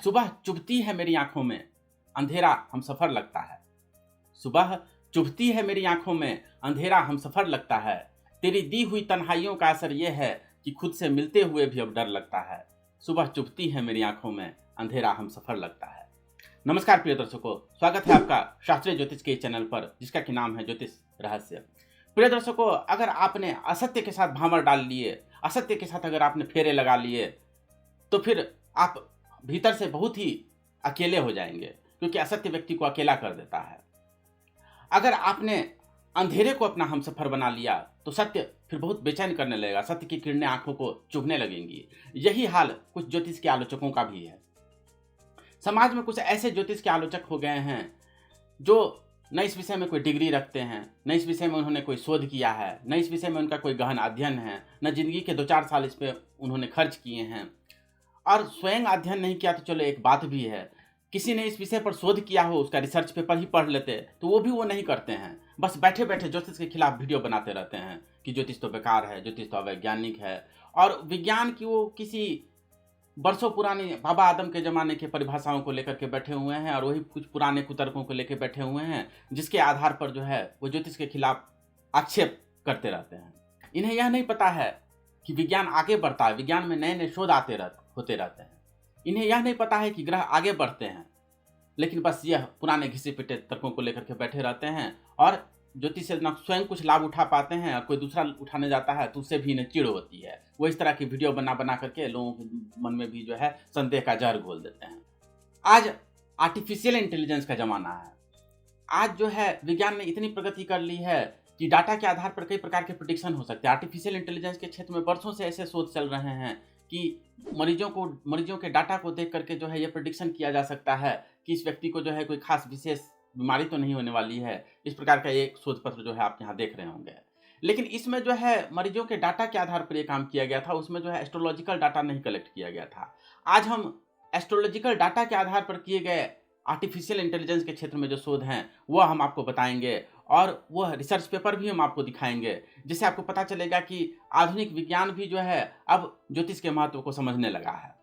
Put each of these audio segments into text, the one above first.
सुबह चुभती है मेरी आंखों में, अंधेरा हमसफर लगता है। सुबह चुभती है मेरी आंखों में, अंधेरा हमसफर लगता है। तेरी दी हुई तन्हाइयों का असर यह है कि खुद से मिलते हुए भी अब डर लगता है। सुबह चुभती है मेरी आंखों में, अंधेरा हमसफर लगता है। नमस्कार प्रिय दर्शकों, स्वागत है आपका शास्त्रीय ज्योतिष के चैनल पर, जिसका कि नाम है ज्योतिष रहस्य। प्रिय दर्शकों, अगर आपने असत्य के साथ भामर डाल लिए, असत्य के साथ अगर आपने फेरे लगा लिए, तो फिर आप भीतर से बहुत ही अकेले हो जाएंगे, क्योंकि असत्य व्यक्ति को अकेला कर देता है। अगर आपने अंधेरे को अपना हमसफर बना लिया तो सत्य फिर बहुत बेचैन करने लगेगा, सत्य की किरणें आंखों को चुभने लगेंगी। यही हाल कुछ ज्योतिष के आलोचकों का भी है। समाज में कुछ ऐसे ज्योतिष के आलोचक हो गए हैं जो न इस विषय में कोई डिग्री रखते हैं, न इस विषय में उन्होंने कोई शोध किया है, न इस विषय में उनका कोई गहन अध्ययन है, न जिंदगी के 2-4 साल इस पर उन्होंने खर्च किए हैं। और स्वयं अध्ययन नहीं किया तो चलो एक बात भी है, किसी ने इस विषय पर शोध किया हो, उसका रिसर्च पेपर ही पढ़ लेते, तो वो भी वो नहीं करते हैं। बस बैठे बैठे ज्योतिष के खिलाफ वीडियो बनाते रहते हैं कि ज्योतिष तो बेकार है, ज्योतिष तो अवैज्ञानिक है। और विज्ञान की वो किसी बरसों पुरानी बाबा आदम के ज़माने की परिभाषाओं को लेकर के बैठे हुए हैं, और वही कुछ पुराने कुतर्कों को लेकर बैठे हुए हैं, जिसके आधार पर जो है वो ज्योतिष के खिलाफ आक्षेप करते रहते हैं। इन्हें यह नहीं पता है कि विज्ञान आगे बढ़ता है, विज्ञान में नए नए शोध होते रहते हैं। इन्हें यह नहीं पता है कि ग्रह आगे बढ़ते हैं, लेकिन बस यह पुराने घिसे पिटे तर्कों को लेकर के बैठे रहते हैं, और ज्योतिष से न स्वयं कुछ लाभ उठा पाते हैं, और कोई दूसरा उठाने जाता है तो उससे भी इन्हें चिढ़ होती है। वो इस तरह की वीडियो बना बना करके लोगों के मन में भी जो है संदेह का जहर घोल देते हैं। आज आर्टिफिशियल इंटेलिजेंस का जमाना है। आज जो है विज्ञान ने इतनी प्रगति कर ली है कि डाटा के आधार पर कई प्रकार के प्रेडिक्शन हो सकते हैं। आर्टिफिशियल इंटेलिजेंस के क्षेत्र में वर्षों से ऐसे शोध चल रहे हैं कि मरीजों के डाटा को देख करके जो है ये प्रेडिक्शन किया जा सकता है कि इस व्यक्ति को जो है कोई खास विशेष बीमारी तो नहीं होने वाली है। इस प्रकार का एक शोध पत्र जो है आप यहाँ देख रहे होंगे। लेकिन इसमें जो है मरीजों के डाटा के आधार पर ये काम किया गया था, उसमें जो है एस्ट्रोलॉजिकल डाटा नहीं कलेक्ट किया गया था। आज हम एस्ट्रोलॉजिकल डाटा के आधार पर किए गए आर्टिफिशियल इंटेलिजेंस के क्षेत्र में जो शोध हैं वह हम आपको बताएंगे, और वह रिसर्च पेपर भी हम आपको दिखाएंगे, जिससे आपको पता चलेगा कि आधुनिक विज्ञान भी जो है अब ज्योतिष के महत्व को समझने लगा है।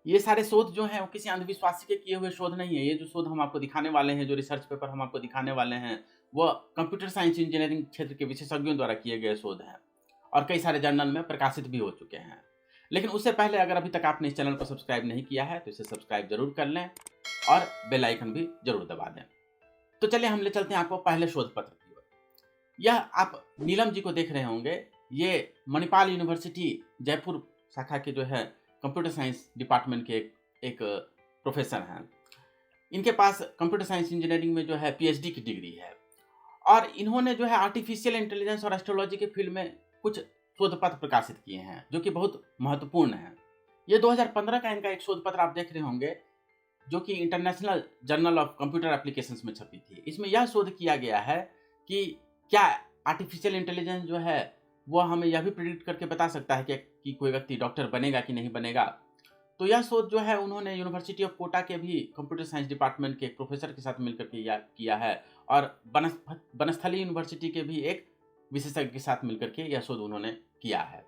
ये सारे शोध जो हैं वो किसी अंधविश्वासी के किए हुए शोध नहीं है। ये जो शोध हम आपको दिखाने वाले हैं, जो रिसर्च पेपर हम आपको दिखाने वाले हैं, वह कंप्यूटर साइंस इंजीनियरिंग क्षेत्र के विशेषज्ञों द्वारा किए गए शोध हैं, और कई सारे जर्नल में प्रकाशित भी हो चुके हैं। लेकिन उससे पहले अगर अभी तक आपने इस चैनल को सब्सक्राइब नहीं किया है तो इसे सब्सक्राइब जरूर कर लें, और बेल आइकन भी जरूर दबा दें। तो चलिए हम ले चलते हैं आपको पहले शोध पत्र की ओर। यह आप नीलम जी को देख रहे होंगे, ये मणिपाल यूनिवर्सिटी जयपुर शाखा के जो है कंप्यूटर साइंस डिपार्टमेंट के एक प्रोफेसर हैं। इनके पास कंप्यूटर साइंस इंजीनियरिंग में जो है पीएचडी की डिग्री है, और इन्होंने जो है आर्टिफिशियल इंटेलिजेंस और एस्ट्रोलॉजी के फील्ड में कुछ शोध पत्र प्रकाशित किए हैं जो कि बहुत महत्वपूर्ण हैं। ये 2015 का इनका एक शोध पत्र आप देख रहे होंगे, जो कि international journal of computer applications में छपी थी। इसमें यह शोध किया गया है कि क्या आर्टिफिशियल इंटेलिजेंस जो है वह हमें यह भी प्रेडिक्ट करके बता सकता है कि कोई व्यक्ति डॉक्टर बनेगा कि नहीं बनेगा। तो यह शोध जो है उन्होंने यूनिवर्सिटी ऑफ कोटा के भी कंप्यूटर साइंस डिपार्टमेंट के एक प्रोफेसर के साथ मिलकर के किया है, और बनस्थली यूनिवर्सिटी के भी एक विशेषज्ञ के साथ मिलकर के यह शोध उन्होंने किया है।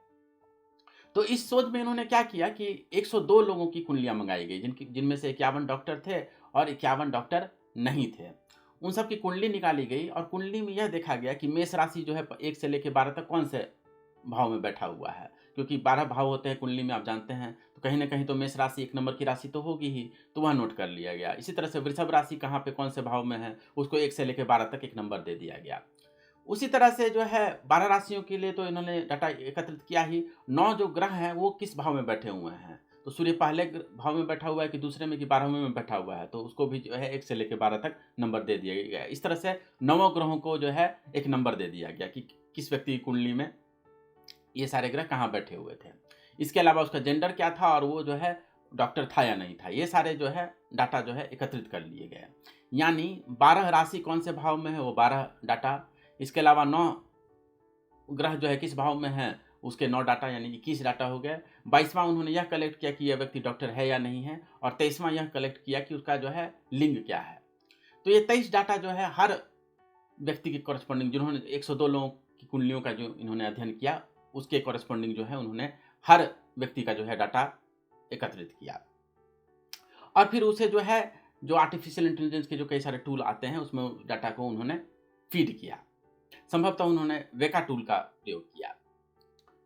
तो इस शोध में इन्होंने क्या किया कि 102 लोगों की कुंडलियां मंगाई गई, जिनमें से 51 डॉक्टर थे और 51 डॉक्टर नहीं थे। उन सब की कुंडली निकाली गई, और कुंडली में यह देखा गया कि मेष राशि जो है 1 से लेकर 12 तक कौन से भाव में बैठा हुआ है, क्योंकि 12 भाव होते हैं कुंडली में, आप जानते हैं। तो कहीं ना कहीं तो मेष राशि 1 नंबर की राशि तो होगी ही, तो वह नोट कर लिया गया। इसी तरह से वृषभ राशि कहाँ पे कौन से भाव में है, उसको 1 से लेकर 12 तक एक नंबर दे दिया गया। उसी तरह से जो है 12 राशियों के लिए तो इन्होंने डाटा एकत्रित किया ही। 9 जो ग्रह हैं वो किस भाव में बैठे हुए हैं, तो सूर्य पहले भाव में बैठा हुआ है कि दूसरे में कि 12वें में बैठा हुआ है, तो उसको भी जो है 1 से लेकर 12 तक नंबर दे दिया गया। इस तरह से 9 ग्रहों को जो है एक नंबर दे दिया गया कि किस व्यक्ति की कुंडली में ये सारे ग्रह कहाँ बैठे हुए थे। इसके अलावा उसका जेंडर क्या था, और वो जो है डॉक्टर था या नहीं था, ये सारे जो है डाटा जो है एकत्रित कर लिए गए। यानी 12 राशि कौन से भाव में है वो 12 डाटा, इसके अलावा 9 ग्रह जो है किस भाव में है उसके 9 डाटा, यानी 21 डाटा हो गए। 22वां उन्होंने यह कलेक्ट किया कि यह व्यक्ति डॉक्टर है या नहीं है, और 23वां यह कलेक्ट किया कि उसका जो है लिंग क्या है। तो ये 23 डाटा जो है हर व्यक्ति के कॉरेस्पॉन्डिंग, जिन्होंने 102 लोगों की कुंडलियों का जो इन्होंने अध्ययन किया उसके कॉरेस्पॉन्डिंग जो है उन्होंने हर व्यक्ति का जो है डाटा एकत्रित किया। और फिर उसे जो है जो आर्टिफिशियल इंटेलिजेंस के जो कई सारे टूल आते हैं उसमें डाटा को उन्होंने फीड किया। संभवतः उन्होंने वेका टूल का प्रयोग किया।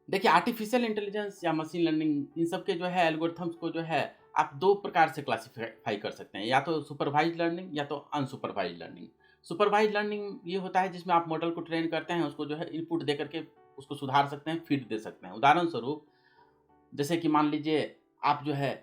देखिए, आर्टिफिशियल इंटेलिजेंस या मशीन लर्निंग इन सब के जो है एल्गोरिथम्स को जो है आप दो प्रकार से क्लासिफाई कर सकते हैं, या तो सुपरवाइज लर्निंग या तो अनसुपरवाइज लर्निंग। सुपरवाइज लर्निंग ये होता है जिसमें आप मॉडल को ट्रेन करते हैं, उसको जो है इनपुट दे करके उसको सुधार सकते हैं, फीड दे सकते हैं। उदाहरण स्वरूप जैसे कि मान लीजिए आप जो है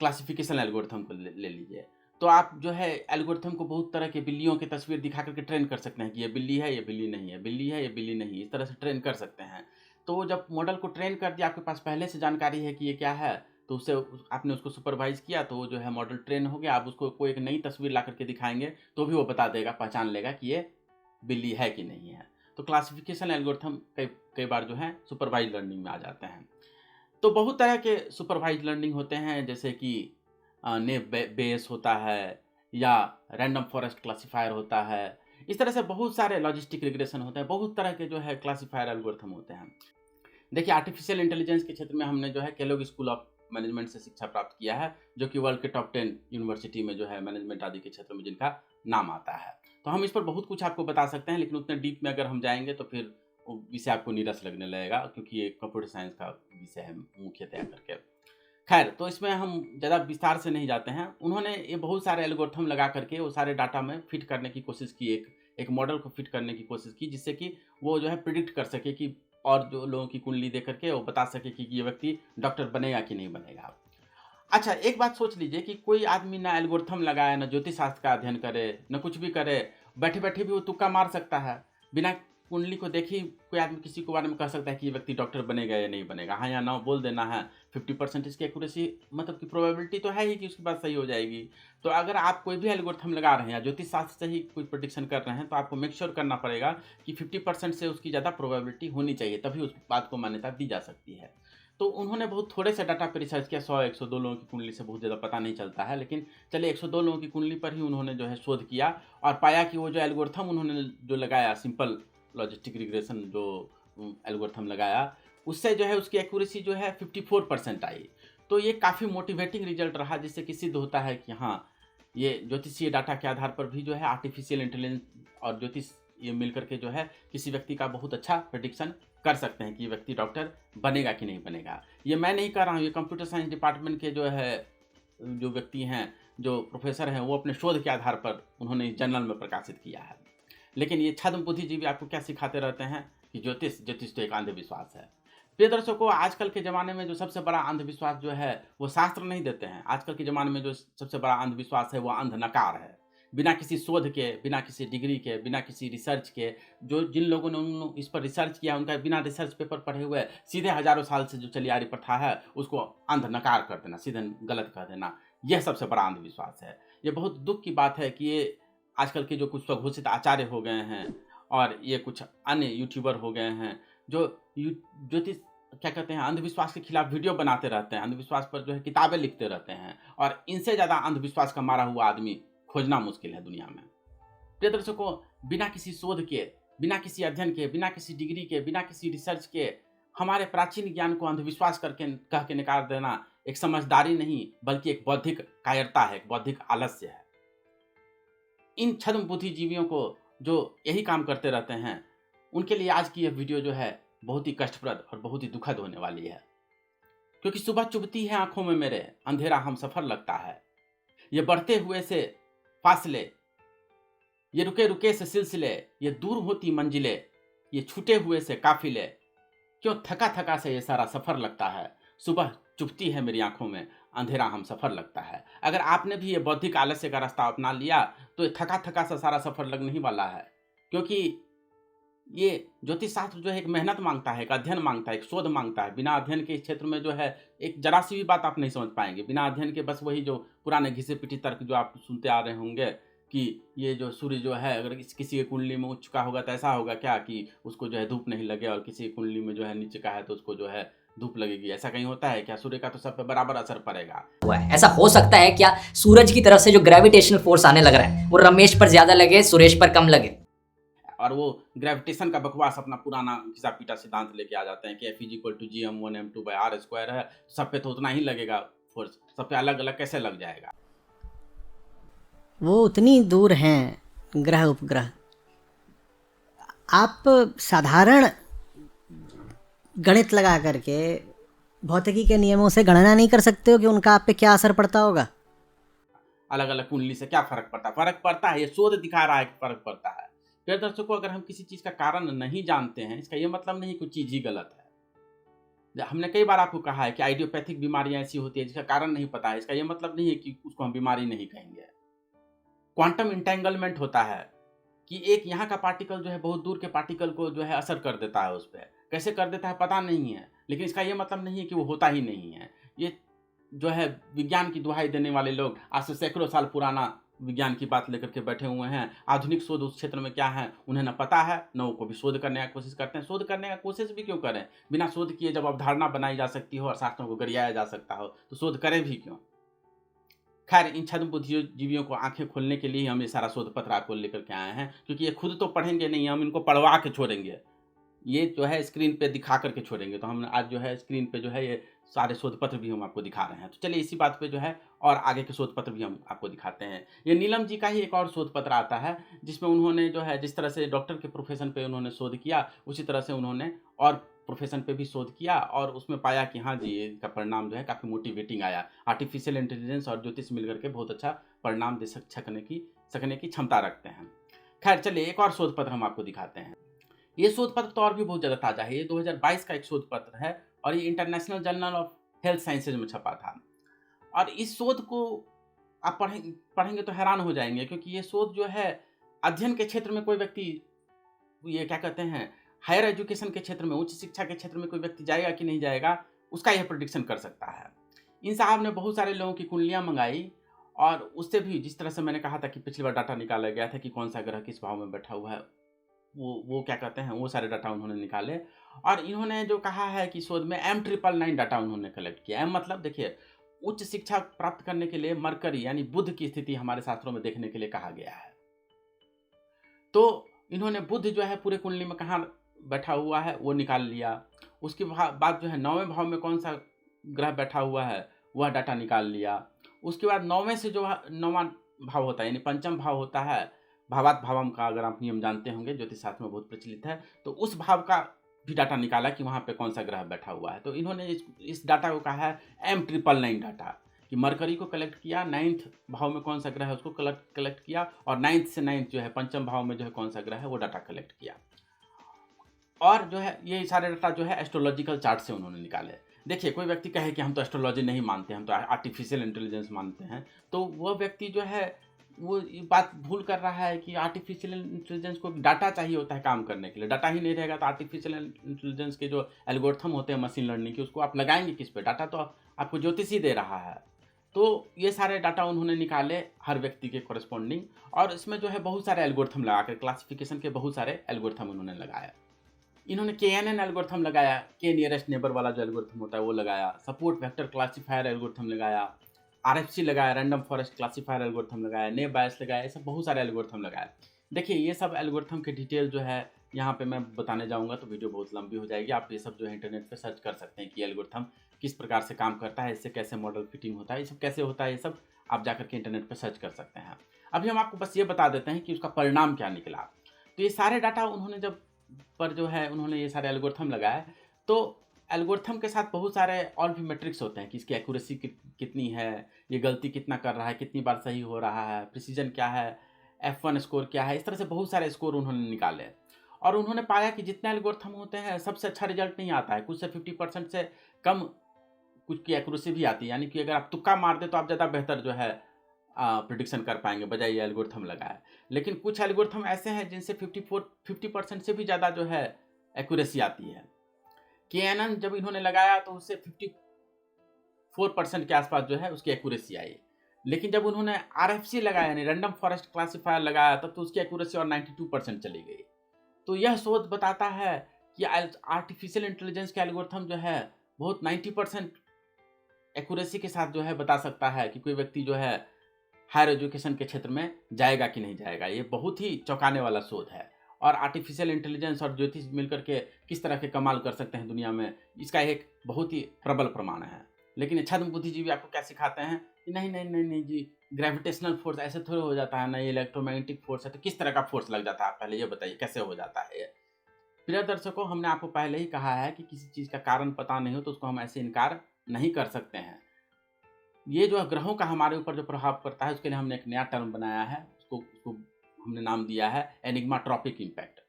क्लासिफिकेशन एल्गोरिथम को ले लीजिए, तो आप जो है एल्गोरिथम को बहुत तरह के बिल्लियों की तस्वीर दिखा करके ट्रेन कर सकते हैं कि ये बिल्ली है, ये बिल्ली नहीं है, बिल्ली है, ये बिल्ली नहीं है, इस तरह से ट्रेन कर सकते हैं। तो जब मॉडल को ट्रेन कर दिया, आपके पास पहले से जानकारी है कि ये क्या है, तो उससे आपने उसको सुपरवाइज किया, तो वो जो है मॉडल ट्रेन हो गया। आप उसको कोई एक नई तस्वीर ला करके दिखाएंगे तो भी वो बता देगा, पहचान लेगा कि ये बिल्ली है कि नहीं है। तो क्लासिफिकेशन एल्गोरिथम कई बार जो है सुपरवाइज लर्निंग में आ जाते हैं। तो बहुत तरह के सुपरवाइज लर्निंग होते हैं, जैसे कि नेव बेस होता है या रैंडम फॉरेस्ट क्लासिफायर होता है। इस तरह से बहुत सारे लॉजिस्टिक रिग्रेशन होते हैं, बहुत तरह के जो है क्लासिफायर एल्गोरिथम होते हैं। देखिए, आर्टिफिशियल इंटेलिजेंस के क्षेत्र में हमने जो है केलोग स्कूल ऑफ मैनेजमेंट से शिक्षा प्राप्त किया है, जो कि वर्ल्ड के टॉप 10 यूनिवर्सिटी में जो है मैनेजमेंट आदि के क्षेत्र में जिनका नाम आता है। तो हम इस पर बहुत कुछ आपको बता सकते हैं, लेकिन उतने डीप में अगर हम जाएंगे तो फिर वो विषय आपको नीरस लगने लगेगा, क्योंकि ये कंप्यूटर साइंस का विषय है मुख्यतः करके। खैर, तो इसमें हम ज़्यादा विस्तार से नहीं जाते हैं। उन्होंने ये बहुत सारे एल्गोरिथम लगा करके वो सारे डाटा में फिट करने की कोशिश की, एक मॉडल को फिट करने की कोशिश की, जिससे कि वो जो है प्रिडिक्ट कर सके कि और जो लोगों की कुंडली देख करके वो बता सके कि ये व्यक्ति डॉक्टर बनेगा कि नहीं बनेगा। अच्छा, एक बात सोच लीजिए कि कोई आदमी ना एल्गोरिथम लगाए, ना ज्योतिष शास्त्र का अध्ययन करे, न कुछ भी करे, बैठे बैठे भी वो तुक्का मार सकता है। बिना कुंडली को देखे ही कोई आदमी किसी के बारे में कह सकता है कि ये व्यक्ति डॉक्टर बनेगा या नहीं बनेगा। हाँ या ना बोल देना है, 50% इसकी एक्यूरेसी, मतलब कि प्रोबेबिलिटी तो है ही कि उसकी बात सही हो जाएगी। तो अगर आप कोई भी एल्गोरिथम लगा रहे हैं या ज्योतिष शास्त्र से ही कोई प्रेडिक्शन कर रहे हैं, तो आपको मेक श्योर करना पड़ेगा कि 50% से उसकी ज़्यादा प्रोबेबिलिटी होनी चाहिए, तभी उस बात को मान्यता दी जा सकती है। तो उन्होंने बहुत थोड़े से डाटा पर रिसर्च किया, 100-102 लोगों की कुंडली से बहुत ज़्यादा पता नहीं चलता है, लेकिन चलिए 102 लोगों की कुंडली पर ही उन्होंने जो है शोध किया और पाया कि वो जो एल्गोरिथम उन्होंने जो लगाया, सिंपल लॉजिस्टिक रिग्रेशन जो एल्गोरिथम लगाया, उससे जो है उसकी एक्यूरेसी जो है 54% आई। तो ये काफ़ी मोटिवेटिंग रिजल्ट रहा, जिससे कि सिद्ध होता है कि हाँ, ये ज्योतिषीय डाटा के आधार पर भी जो है आर्टिफिशियल इंटेलिजेंस और ज्योतिष ये मिलकर के जो है किसी व्यक्ति का बहुत अच्छा प्रेडिक्शन कर सकते हैं कि ये व्यक्ति डॉक्टर बनेगा कि नहीं बनेगा। ये मैं नहीं कर रहा हूँ, ये कंप्यूटर साइंस डिपार्टमेंट के जो है जो व्यक्ति हैं, जो प्रोफेसर हैं, वो अपने शोध के आधार पर उन्होंने जर्नल में प्रकाशित किया है। लेकिन ये छद्म बुद्धिजीवी आपको क्या सिखाते रहते हैं कि ज्योतिष तो एक अंधविश्वास है। प्रिय दर्शकों, आजकल के ज़माने में जो सबसे बड़ा अंधविश्वास जो है वो शास्त्र नहीं देते हैं। आजकल के ज़माने में जो सबसे बड़ा अंधविश्वास है वो अंधनकार है। बिना किसी शोध के, बिना किसी डिग्री के, बिना किसी रिसर्च के, जो जिन लोगों ने इस पर रिसर्च किया उनका बिना रिसर्च पेपर पढ़े हुए सीधे हजारों साल से जो चली आ रही प्रथा है उसको अंधनकार कर देना, सीधे गलत कर देना, यह सबसे बड़ा अंधविश्वास है। ये बहुत दुख की बात है कि ये आजकल के जो कुछ स्वघोषित आचार्य हो गए हैं और ये कुछ अन्य यूट्यूबर हो गए हैं जो ज्योतिष क्या कहते हैं अंधविश्वास के खिलाफ वीडियो बनाते रहते हैं, अंधविश्वास पर जो है किताबें लिखते रहते हैं, और इनसे ज़्यादा अंधविश्वास का मारा हुआ आदमी खोजना मुश्किल है दुनिया में। प्रिय दर्शकों, बिना किसी शोध के, बिना किसी अध्ययन के, बिना किसी डिग्री के, बिना किसी रिसर्च के हमारे प्राचीन ज्ञान को अंधविश्वास करके कह के नकार देना एक समझदारी नहीं बल्कि एक बौद्धिक कायरता है, एक बौद्धिक आलस्य है। इन छद्म बुद्धिजीवियों को जो यही काम करते रहते हैं उनके लिए आज की यह वीडियो जो है बहुत ही कष्टप्रद और बहुत ही दुखद होने वाली है, क्योंकि सुबह चुभती है आंखों में मेरे, अंधेरा हम सफर लगता है। ये बढ़ते हुए से फासले, ये रुके रुके से सिलसिले, ये दूर होती मंजिले, ये छूटे हुए से काफिले, क्यों थका थका से ये सारा सफर लगता है। सुबह चुभती है मेरी आंखों में, अंधेरा हम सफर लगता है। अगर आपने भी ये बौद्धिक आलस्य का रास्ता अपना लिया तो ये थका थका सा सारा सफर लगने ही वाला है, क्योंकि ये ज्योतिष शास्त्र जो है एक मेहनत मांगता है, एक अध्ययन मांगता है, एक शोध मांगता है। बिना अध्ययन के इस क्षेत्र में जो है एक जरा सी भी बात आप नहीं समझ पाएंगे। बिना अध्ययन के बस वही जो पुराने घिसे पिटी तर्क जो आप सुनते आ रहे होंगे कि ये जो सूर्य जो है अगर किसी के कुंडली में उच्च का होगा तो ऐसा होगा क्या कि उसको जो है धूप नहीं लगे, और किसी कुंडली में जो है नीचे का है तो उसको जो है धूप लगेगी। ऐसा कहीं होता है क्या? सूर्य का तो सब पे बराबर असर पड़ेगा। ऐसा हो सकता है क्या सूरज की तरफ से जो ग्रेविटेशनल फोर्स आने लग रहा है वो रमेश पर ज्यादा लगे, सुरेश पर कम लगे? और वो ग्रेविटेशन का बकवास अपना पुराना घिसा पीटा सिद्धांत लेके आ जाते हैं कि F = gm1m2/r² है, सब पे तो उतना ही लगेगा फोर्स, सब पे अलग अलग कैसे लग जाएगा। वो उतनी दूर हैं ग्रह उपग्रह, आप साधारण गणित लगा करके भौतिकी के नियमों से गणना नहीं कर सकते हो कि उनका आप पे क्या असर पड़ता होगा? अलग अलग कुंडली से क्या फर्क पड़ता है? फर्क पड़ता है, ये शोध दिखा रहा है कि फर्क पड़ता है। प्रिय दर्शकों, अगर हम किसी चीज का कारण नहीं जानते हैं, इसका ये मतलब नहीं कोई चीज ही गलत है। हमने कई बार आपको कहा है कि आइडियोपैथिक बीमारियां ऐसी होती है जिसका कारण नहीं पता है, इसका ये मतलब नहीं है कि उसको हम बीमारी नहीं कहेंगे। क्वांटम इंटेंगलमेंट होता है कि एक यहाँ का पार्टिकल जो है बहुत दूर के पार्टिकल को जो है असर कर देता है, उस पर कैसे कर देता है पता नहीं है, लेकिन इसका ये मतलब नहीं है कि वो होता ही नहीं है। ये जो है विज्ञान की दुहाई देने वाले लोग आज से सैकड़ों साल पुराना विज्ञान की बात लेकर के बैठे हुए हैं। आधुनिक शोध उस क्षेत्र में क्या है उन्हें न पता है, न वो भी शोध करने की कोशिश करते हैं। शोध करने का कोशिश भी क्यों करें? बिना शोध किए जब अवधारणा बनाई जा सकती हो और शास्त्रों को गरियाया जा सकता हो तो शोध करें भी क्यों? खैर, इन छद्म बुद्धिजीवियों को आंखें खोलने के लिए हम ये सारा शोध पत्र आपको लेकर के आए हैं, क्योंकि ये खुद तो पढ़ेंगे नहीं, हम इनको पढ़वा के छोड़ेंगे। ये जो है स्क्रीन पे दिखा करके छोड़ेंगे। तो हम आज जो है स्क्रीन पे जो है ये सारे शोध पत्र भी हम आपको दिखा रहे हैं। तो चलिए इसी बात पे जो है और आगे के शोध पत्र भी हम आपको दिखाते हैं। ये नीलम जी का ही एक और शोध पत्र आता है जिसमें उन्होंने जो है जिस तरह से डॉक्टर के प्रोफेशन पे उन्होंने शोध किया, उसी तरह से उन्होंने और प्रोफेशन पे भी शोध किया और उसमें पाया कि हाँ जी, इसका परिणाम जो है काफ़ी मोटिवेटिंग आया। आर्टिफिशियल इंटेलिजेंस और ज्योतिष मिल करके बहुत अच्छा परिणाम दे सकने की क्षमता रखते हैं। खैर चलिए एक और शोध पत्र हम आपको दिखाते हैं। ये शोध पत्र तो और भी बहुत ज़्यादा ताज़ा है। ये 2022 का एक शोध पत्र है और ये international journal of health sciences में छपा था। और इस शोध को आप पढ़ेंगे तो हैरान हो जाएंगे, क्योंकि ये शोध जो है अध्ययन के क्षेत्र में कोई व्यक्ति, ये क्या कहते हैं, हायर एजुकेशन के क्षेत्र में, उच्च शिक्षा के क्षेत्र में कोई व्यक्ति जाएगा कि नहीं जाएगा, उसका यह प्रेडिक्शन कर सकता है। इन साहब ने बहुत सारे लोगों की कुंडलियाँ मंगाई और उससे भी, जिस तरह से मैंने कहा था कि पिछली बार डाटा निकाला गया था कि कौन सा ग्रह किस भाव में बैठा हुआ है, वो क्या कहते हैं, वो सारे डाटा उन्होंने निकाले। और इन्होंने जो कहा है कि शोध में M999 डाटा उन्होंने कलेक्ट किया। M मतलब देखिए, उच्च शिक्षा प्राप्त करने के लिए मरकरी यानी बुध की स्थिति हमारे शास्त्रों में देखने के लिए कहा गया है। तो इन्होंने बुध जो है पूरे कुंडली में कहाँ बैठा हुआ है वो निकाल लिया। उसके बाद जो है 9वें भाव में कौन सा ग्रह बैठा हुआ है वह डाटा निकाल लिया। उसके बाद 9वें से जो 9वां भाव होता है यानी पंचम भाव होता है, भावात भावम का अगर आप नियम जानते होंगे, ज्योतिष शास्त्र में बहुत प्रचलित है, तो उस भाव का भी डाटा निकाला कि वहाँ पे कौन सा ग्रह बैठा हुआ है। तो इन्होंने इस डाटा को कहा है M999 डाटा, कि मरकरी को कलेक्ट किया, 9th भाव में कौन सा ग्रह है उसको कलेक्ट किया, और 9th से 9th जो है पंचम भाव में जो है कौन सा ग्रह है वो डाटा कलेक्ट किया। और जो है ये सारे डाटा जो है एस्ट्रोलॉजिकल चार्ट से उन्होंने निकाले। देखिए, कोई व्यक्ति कहे कि हम तो एस्ट्रोलॉजी नहीं मानते, हम तो आर्टिफिशियल इंटेलिजेंस मानते हैं, तो वह व्यक्ति जो है वो ये बात भूल कर रहा है कि आर्टिफिशियल इंटेलिजेंस को डाटा चाहिए होता है काम करने के लिए। डाटा ही नहीं रहेगा तो आर्टिफिशियल इंटेलिजेंस के जो एल्गोरिथम होते हैं मशीन लर्निंग के, उसको आप लगाएंगे किस पे? डाटा तो आपको ज्योतिष ही दे रहा है। तो ये सारे डाटा उन्होंने निकाले हर व्यक्ति के कॉरेस्पॉन्डिंग, और इसमें जो है बहुत सारे एल्गोरिथम लगा कर, क्लासिफिकेशन के बहुत सारे एल्गोरिथम उन्होंने लगाया। इन्होंने KNN एल्गोरिथम लगाया, के नियरेस्ट नेबर वाला जो एल्गोरिथम होता है वो लगाया, सपोर्ट वेक्टर क्लासीफायर एल्गोरिथम लगाया, RFC लगाया, रैंडम फॉरेस्ट क्लासीफायर एल्गोरिथम लगाया, ने बायस लगाया, ये सब बहुत सारे एल्गोरिथम लगाया। देखिए, ये सब एल्गोरिथम के डिटेल जो है यहाँ पे मैं बताने जाऊँगा तो वीडियो बहुत लंबी हो जाएगी। आप ये सब जो है इंटरनेट पे सर्च कर सकते हैं कि एल्गोरिथम किस प्रकार से काम करता है, इससे कैसे मॉडल फिटिंग होता है, ये सब कैसे होता है, ये सब आप जाकर के इंटरनेट पर सर्च कर सकते हैं। अभी हम आपको बस ये बता देते हैं कि उसका परिणाम क्या निकला। तो ये सारे डाटा उन्होंने जब पर जो है उन्होंने ये सारे एल्गोरिथम लगाए, तो एल्गोरिथम के साथ बहुत सारे और भी मैट्रिक्स होते हैं कि इसकी एक्यूरेसी कितनी है, ये गलती कितना कर रहा है, कितनी बार सही हो रहा है, प्रिसीजन क्या है, F1 स्कोर क्या है, इस तरह से बहुत सारे स्कोर उन्होंने निकाले। और उन्होंने पाया कि जितने एल्गोरिथम होते हैं सबसे अच्छा रिजल्ट नहीं आता है, कुछ से 50% से कम कुछ की एक्यूरेसी भी आती है, यानी कि अगर आप तुक्का मार दे तो आप ज़्यादा बेहतर जो है प्रिडिक्शन कर पाएंगे बजाय ये एल्गोरिथम लगाए। लेकिन कुछ एल्गोरिथम ऐसे हैं जिनसे 50% से भी ज़्यादा जो है एक्यूरेसी आती है। KNN जब इन्होंने लगाया तो उससे 54% के आसपास जो है उसकी एक्यूरेसी आई। लेकिन जब उन्होंने RFC लगाया यानी रैंडम फॉरेस्ट क्लासीफायर लगाया तब तो उसकी एक्यूरेसी और 92% चली गई। तो यह शोध बताता है कि आर्टिफिशियल इंटेलिजेंस के एल्गोरिथम जो है बहुत 90% एक्यूरेसी के साथ जो है बता सकता है कि कोई व्यक्ति जो है हायर एजुकेशन के क्षेत्र में जाएगा कि नहीं जाएगा। ये बहुत ही चौंकाने वाला शोध है। और आर्टिफिशियल इंटेलिजेंस और ज्योतिष मिलकर के किस तरह के कमाल कर सकते हैं दुनिया में, इसका एक बहुत ही प्रबल प्रमाण है। लेकिन छद्म बुद्धिजीवी आपको क्या सिखाते हैं नहीं नहीं नहीं नहीं जी, ग्रेविटेशनल फोर्स ऐसे थोड़ा हो जाता है ना, ये इलेक्ट्रोमैग्नेटिक फोर्स है तो किस तरह का फोर्स लग जाता है, आप पहले ये बताइए कैसे हो जाता है ये। प्रिय दर्शकों, हमने आपको पहले ही कहा है कि किसी चीज़ का कारण पता नहीं हो तो उसको हम ऐसे इनकार नहीं कर सकते हैं। ये जो ग्रहों का हमारे ऊपर जो प्रभाव पड़ता है उसके लिए हमने एक नया टर्म बनाया है, उसको हमने नाम दिया है एनिग्माट्रॉपिक इम्पैक्ट।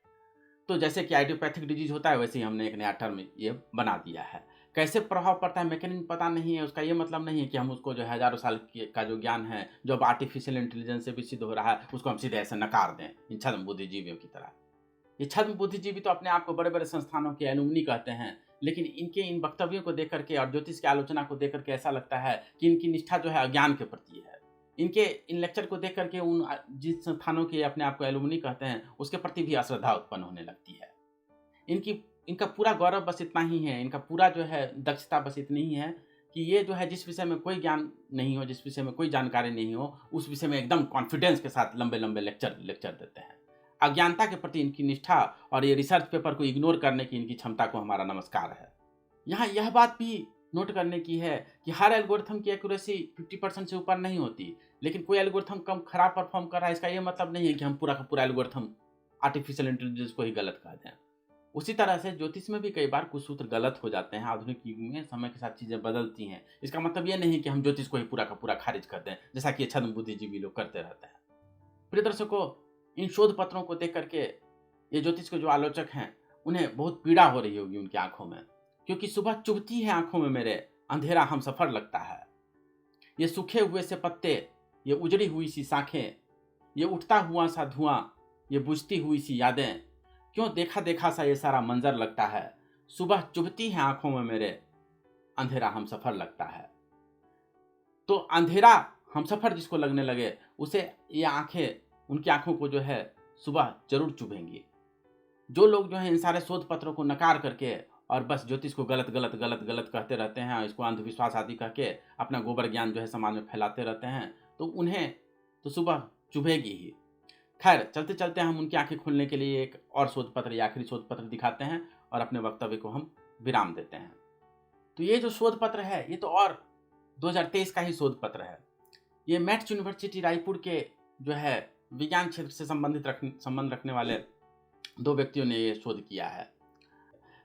तो जैसे कि आइडियोपैथिक डिजीज होता है वैसे ही हमने एक नया टर्म ये बना दिया है। कैसे प्रभाव पड़ता है मैकेनिज्म पता नहीं है, उसका ये मतलब नहीं है कि हम उसको जो है हजारों साल का जो ज्ञान है जो अब आर्टिफिशियल इंटेलिजेंस से भी सिद्ध हो रहा है उसको हम सीधे ऐसे नकार दें इन छद्म बुद्धिजीवियों की तरह। ये छद्म बुद्धिजीवी तो अपने आप को बड़े बड़े संस्थानों के एलुमनी कहते हैं, लेकिन इनके इन वक्तव्यों को देख करके और ज्योतिष की आलोचना को देख करके ऐसा लगता है कि इनकी निष्ठा जो है अज्ञान के प्रति है। इनके इन लेक्चर को देख करके उन जिस संस्थानों के अपने आप को एलुमनी कहते हैं उसके प्रति भी अश्रद्धा उत्पन्न होने लगती है। इनका पूरा गौरव बस इतना ही है, इनका पूरा जो है दक्षता बस इतनी ही है कि ये जो है जिस विषय में कोई ज्ञान नहीं हो, जिस विषय में कोई जानकारी नहीं हो, उस विषय में एकदम कॉन्फिडेंस के साथ लंबे लंबे लेक्चर देते हैं। अज्ञानता के प्रति इनकी निष्ठा और ये रिसर्च पेपर को इग्नोर करने की इनकी क्षमता को हमारा नमस्कार है। यहाँ यह बात भी नोट करने की है कि हर एल्गोरिथम की एक्यूरेसी 50% से ऊपर नहीं होती, लेकिन कोई एल्गोरिथम कम खराब परफॉर्म कर रहा है इसका ये मतलब नहीं है कि हम पूरा का पूरा एल्गोरिथम आर्टिफिशियल इंटेलिजेंस को ही गलत कह दें। उसी तरह से ज्योतिष में भी कई बार कुछ सूत्र गलत हो जाते हैं। आधुनिक युग में समय के साथ चीज़ें बदलती हैं, इसका मतलब ये नहीं कि हम ज्योतिष को ही पूरा का पूरा खारिज कर दें जैसा कि छद्म बुद्धिजीवी लोग करते रहते हैं। प्रिय दर्शकों, इन शोध पत्रों को देख करके ये ज्योतिष के जो आलोचक हैं उन्हें बहुत पीड़ा हो रही होगी उनकी आंखों में, क्योंकि सुबह चुभती है आंखों में मेरे, अंधेरा हम सफर लगता है। ये सूखे हुए से पत्ते, ये उजड़ी हुई सी शाखें, ये उठता हुआ सा धुआं, ये बुझती हुई सी यादें, क्यों देखा देखा सा ये सारा मंजर लगता है। सुबह चुभती है आंखों में मेरे, अंधेरा हम सफर लगता है। तो अंधेरा हम सफर जिसको लगने लगे उसे ये आंखें, उनकी आंखों को जो है सुबह जरूर चुभेंगी। जो लोग जो है इन सारे शोध पत्रों को नकार करके और बस ज्योतिष को गलत गलत गलत गलत कहते रहते हैं, इसको अंधविश्वास आदि कह के अपना गोबर ज्ञान जो है समाज में फैलाते रहते हैं, तो उन्हें तो सुबह चुभेगी ही। खैर, चलते चलते हम उनकी आंखें खोलने के लिए एक और शोध पत्र या आखिरी शोध पत्र दिखाते हैं और अपने वक्तव्य को हम विराम देते हैं। तो ये जो शोध पत्र है ये तो और 2023 का ही शोध पत्र है। ये मैट्स यूनिवर्सिटी रायपुर के जो है विज्ञान क्षेत्र से संबंध रखने वाले 2 व्यक्तियों ने ये शोध किया है।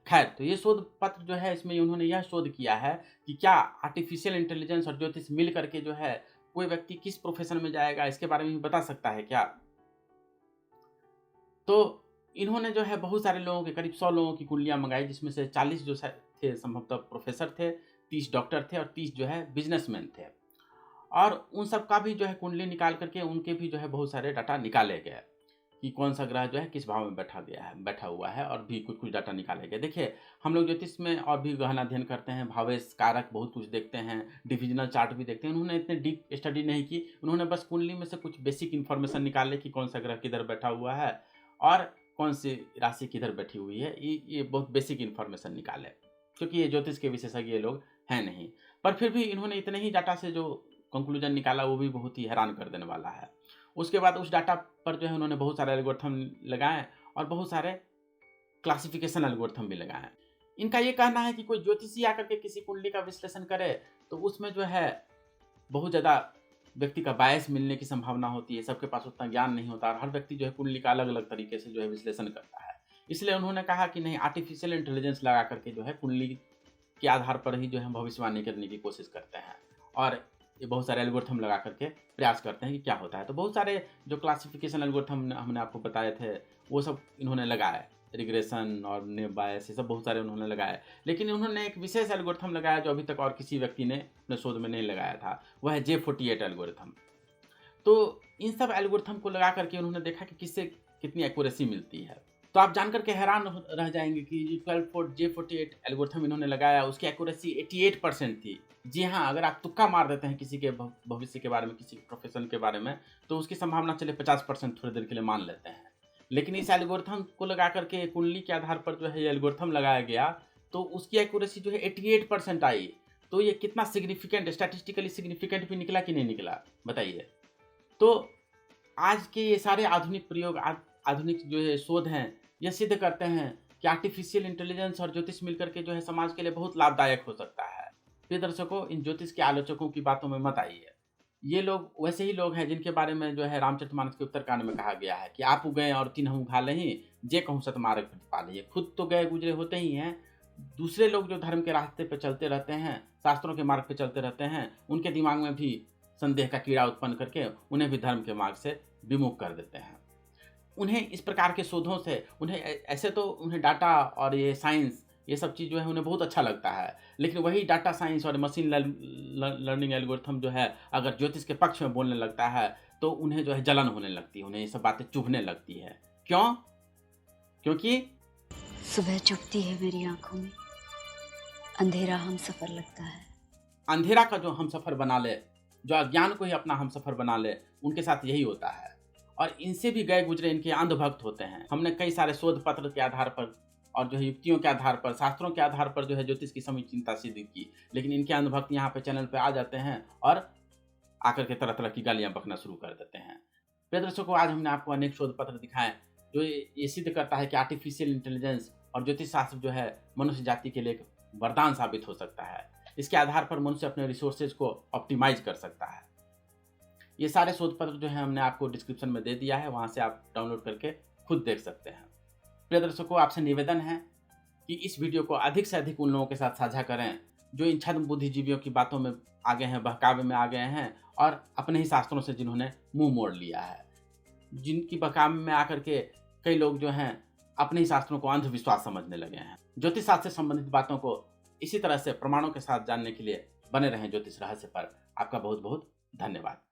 खैर, तो ये शोध पत्र जो है इसमें उन्होंने यह शोध किया है कि क्या आर्टिफिशियल इंटेलिजेंस और ज्योतिष मिल करके जो है कोई व्यक्ति किस प्रोफेशन में जाएगा इसके बारे में बता सकता है क्या। तो इन्होंने जो है बहुत सारे लोगों के करीब 100 लोगों की कुंडलियां मंगाई, जिसमें से 40 जो थे संभवतः प्रोफेसर थे, 30 डॉक्टर थे और 30 जो है बिजनेसमैन थे। और उन सब का भी जो है कुंडली निकाल करके उनके भी जो है बहुत सारे डाटा निकाले गए कि कौन सा ग्रह जो है किस भाव में बैठा हुआ है और भी कुछ डाटा निकाले गए। देखिए, हम लोग ज्योतिष में और भी गहन अध्ययन करते हैं, भावेश कारक बहुत कुछ देखते हैं, डिविजनल चार्ट भी देखते हैं। उन्होंने इतने डीप स्टडी नहीं की, उन्होंने बस कुंडली में से कुछ बेसिक इन्फॉर्मेशन निकाले कि कौन सा ग्रह किधर बैठा हुआ है और कौन सी राशि किधर बैठी हुई है। ये बहुत बेसिक इन्फॉर्मेशन निकाले, क्योंकि ये ज्योतिष के विशेषज्ञ लोग हैं नहीं। पर फिर भी इन्होंने इतने ही डाटा से जो कंक्लूजन निकाला वो भी बहुत ही हैरान कर देने वाला है। उसके बाद उस डाटा पर जो है उन्होंने बहुत सारे एल्गोरिथम लगाए और बहुत सारे क्लासिफिकेशन एल्गोरिथम भी लगाए। इनका ये कहना है कि कोई ज्योतिषी आकर के किसी कुंडली का विश्लेषण करे तो उसमें जो है बहुत ज़्यादा व्यक्ति का बायस मिलने की संभावना होती है। सबके पास उतना ज्ञान नहीं होता और हर व्यक्ति जो है कुंडली का अलग अलग तरीके से जो है विश्लेषण करता है। इसलिए उन्होंने कहा कि नहीं, आर्टिफिशियल इंटेलिजेंस लगा करके जो है कुंडली के आधार पर ही जो है भविष्यवाणी करने की कोशिश करते हैं और ये बहुत सारे एल्गोरिथम लगा करके प्रयास करते हैं कि क्या होता है। तो बहुत सारे जो क्लासिफिकेशन एल्गोरिथम हमने आपको बताए थे वो सब इन्होंने लगाए, रिग्रेशन और नेव बायस, ये सब बहुत सारे उन्होंने लगाए। लेकिन उन्होंने एक विशेष एल्गोरिथम लगाया जो अभी तक और किसी व्यक्ति ने अपने शोध में नहीं लगाया था, वह है J48 एल्गोरिथम। तो इन सब एल्गोरिथम को लगा करके उन्होंने देखा कि किससे कितनी एक्यूरेसी मिलती है। तो आप जानकर के हैरान रह जाएंगे कि J48 एल्गोरिथम इन्होंने लगाया, उसकी एक्यूरेसी 88% थी। जी हाँ, अगर आप तुक्का मार देते हैं किसी के भविष्य के बारे में, किसी प्रोफेशन के बारे में, तो उसकी संभावना चले 50% थोड़ी देर के लिए मान लेते हैं। लेकिन इस एल्गोरिथम को लगा करके कुंडली के आधार पर जो है ये एल्गोरिथम लगाया गया तो उसकी एक्यूरेसी जो है 88% आई। तो ये कितना सिग्निफिकेंट, स्टैटिस्टिकली सिग्निफिकेंट भी निकला कि नहीं निकला, बताइए। तो आज के ये सारे आधुनिक प्रयोग, आधुनिक जो है शोध हैं, यह सिद्ध करते हैं कि आर्टिफिशियल इंटेलिजेंस और ज्योतिष मिलकर के जो है समाज के लिए बहुत लाभदायक हो सकता है। प्रिय दर्शकों, इन ज्योतिष के आलोचकों की बातों में मत आइए। ये लोग वैसे ही लोग हैं जिनके बारे में जो है रामचरितमानस के उत्तरकांड में कहा गया है कि आप गए और तिन्हु घालहि जे कहूँ सत मार्ग प्रतिपालहि। खुद तो गए गुजरे होते ही हैं, दूसरे लोग जो धर्म के रास्ते पे चलते रहते हैं, शास्त्रों के मार्ग पे चलते रहते हैं, उनके दिमाग में भी संदेह का कीड़ा उत्पन्न करके उन्हें भी धर्म के मार्ग से विमुख कर देते हैं। उन्हें इस प्रकार के शोधों से उन्हें ऐसे तो उन्हें डाटा और ये साइंस ये सब चीज़ जो है उन्हें बहुत अच्छा लगता है, लेकिन वही डाटा साइंस और मशीन लर्निंग एल्गोरिथम जो है अगर ज्योतिष के पक्ष में बोलने लगता है तो उन्हें जो है जलन होने लगती है, उन्हें ये सब बातें चुभने लगती है। क्यों? क्योंकि सुबह चुभती है मेरी आंखों में, अंधेरा हम सफर लगता है। अंधेरा का जो हम सफ़र बना ले, जो अज्ञान को ही अपना हम सफ़र बना ले, उनके साथ यही होता है। और इनसे भी गए गुजरे इनके अंधभक्त होते हैं। हमने कई सारे शोध पत्र के आधार पर और जो है युक्तियों के आधार पर, शास्त्रों के आधार पर जो है ज्योतिष की समीचीनता सिद्ध की, लेकिन इनके अंधभक्त यहाँ पे चैनल पे आ जाते हैं और आकर के तरह तरह की गालियाँ बकना शुरू कर देते हैं। प्रिय दर्शकों, आज हमने आपको अनेक शोध पत्र दिखाए जो ये सिद्ध करता है कि आर्टिफिशियल इंटेलिजेंस और ज्योतिष शास्त्र जो है मनुष्य जाति के लिए एक वरदान साबित हो सकता है। इसके आधार पर मनुष्य अपने रिसोर्सेज को ऑप्टिमाइज कर सकता है। ये सारे शोध पत्र जो है हमने आपको डिस्क्रिप्शन में दे दिया है, वहाँ से आप डाउनलोड करके खुद देख सकते हैं। प्रिय दर्शकों, आपसे निवेदन है कि इस वीडियो को अधिक से अधिक उन लोगों के साथ साझा करें जो इन छद्म बुद्धिजीवियों की बातों में आगे हैं, बहकावे में आ गए हैं और अपने ही शास्त्रों से जिन्होंने मुंह मोड़ लिया है, जिनकी बहकावे में आकर के कई लोग जो हैं अपने ही शास्त्रों को अंधविश्वास समझने लगे हैं। ज्योतिष शास्त्र से संबंधित बातों को इसी तरह से प्रमाणों के साथ जानने के लिए बने रहें ज्योतिष रहस्य पर। आपका बहुत बहुत धन्यवाद।